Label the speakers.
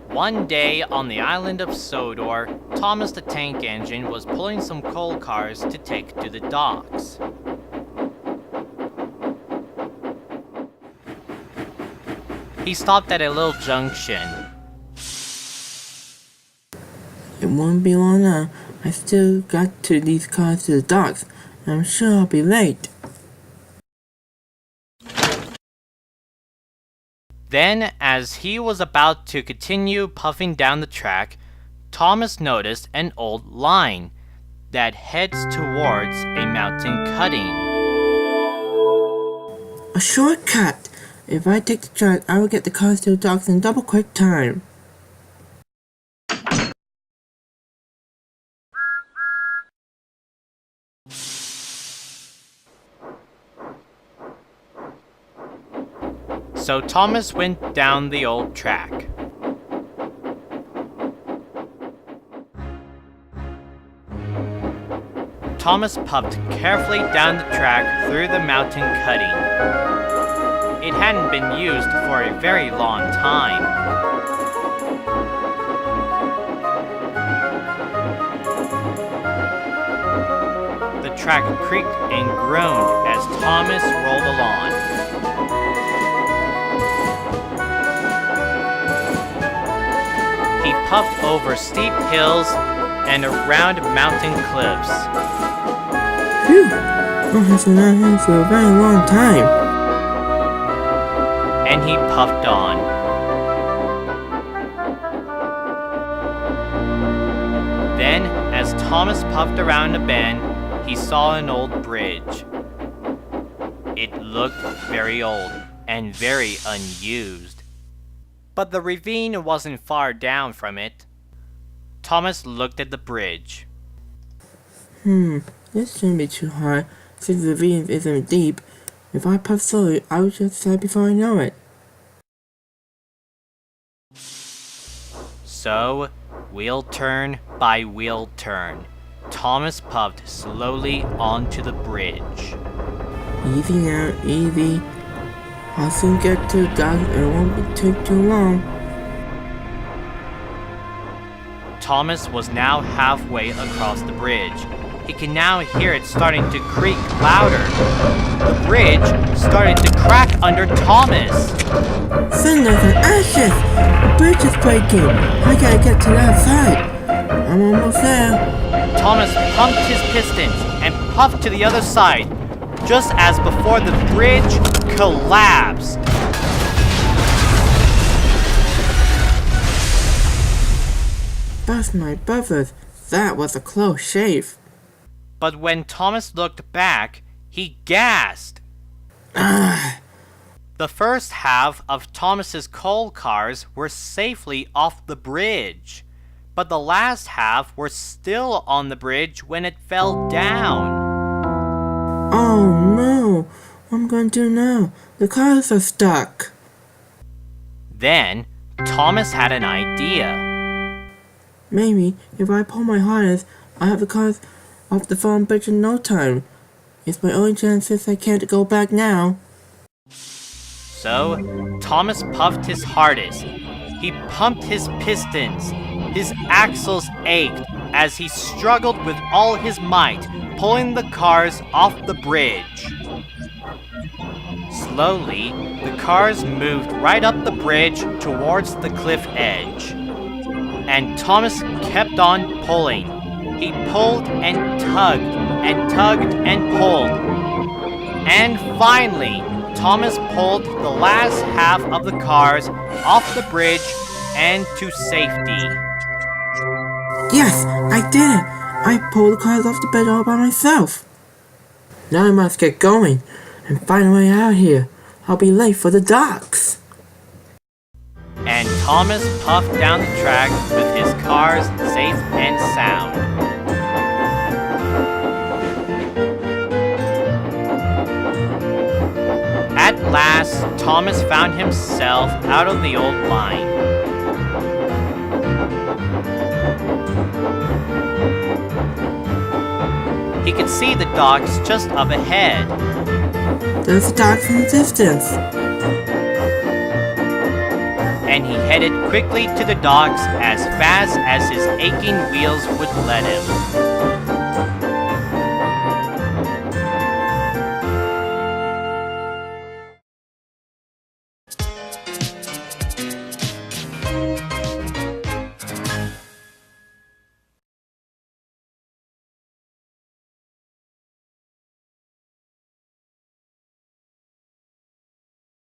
Speaker 1: One day on the island of Sodor, Thomas the Tank Engine was pulling some coal cars to take to the docks. He stopped at a little junction.
Speaker 2: It won't be long now. I still got to these cars to the docks. I'm sure I'll be late.
Speaker 1: Then, as he was about to continue puffing down the track, Thomas noticed an old line that heads towards a mountain cutting.
Speaker 2: A shortcut! If I take the track, I will get the cars to the docks in double quick time.
Speaker 1: So Thomas went down the old track. Thomas puffed carefully down the track through the mountain cutting. It hadn't been used for a very long time. The track creaked and groaned as Thomas rolled along. He puffed over steep hills and around mountain cliffs.
Speaker 2: Phew! I have been out here for a very long time.
Speaker 1: And he puffed on. Then, as Thomas puffed around a bend, he saw an old bridge. It looked very old and very unused. But the ravine wasn't far down from it. Thomas looked at the bridge.
Speaker 2: This shouldn't be too hard, since the ravine isn't deep. If I puff slowly, I will just slide before I know it.
Speaker 1: So, wheel turn by wheel turn, Thomas puffed slowly onto the bridge.
Speaker 2: Easy now, easy. I'll soon get to the dock and it won't take too long.
Speaker 1: Thomas was now halfway across the bridge. He could now hear it starting to creak louder. The bridge started to crack under Thomas.
Speaker 2: Cinders and ashes! The bridge is breaking! I gotta get to that side! I'm almost there.
Speaker 1: Thomas pumped his pistons and puffed to the other side, just as before the bridge collapsed.
Speaker 2: Bust my buzzers, that was a close shave.
Speaker 1: But when Thomas looked back, he gasped. The first half of Thomas's coal cars were safely off the bridge, but the last half were still on the bridge when it fell down.
Speaker 2: Oh no! What am I going to do now? The cars are stuck.
Speaker 1: Then, Thomas had an idea.
Speaker 2: Maybe if I pull my hardest, I'll have the cars off the fallen bridge in no time. It's my only chance since I can't go back now.
Speaker 1: So, Thomas puffed his hardest. He pumped his pistons. His axles ached as he struggled with all his might, pulling the cars off the bridge. Slowly, the cars moved right up the bridge towards the cliff edge. And Thomas kept on pulling. He pulled and tugged and tugged and pulled. And finally, Thomas pulled the last half of the cars off the bridge and to safety.
Speaker 2: Yes, I did it! I pulled the cars off the bridge all by myself. Now I must get going and find a way out here. I'll be late for the docks.
Speaker 1: And Thomas puffed down the track with his cars safe and sound. At last, Thomas found himself out of the old line. He could see the docks just up ahead.
Speaker 2: There's the docks in the distance.
Speaker 1: And he headed quickly to the docks as fast as his aching wheels would let him.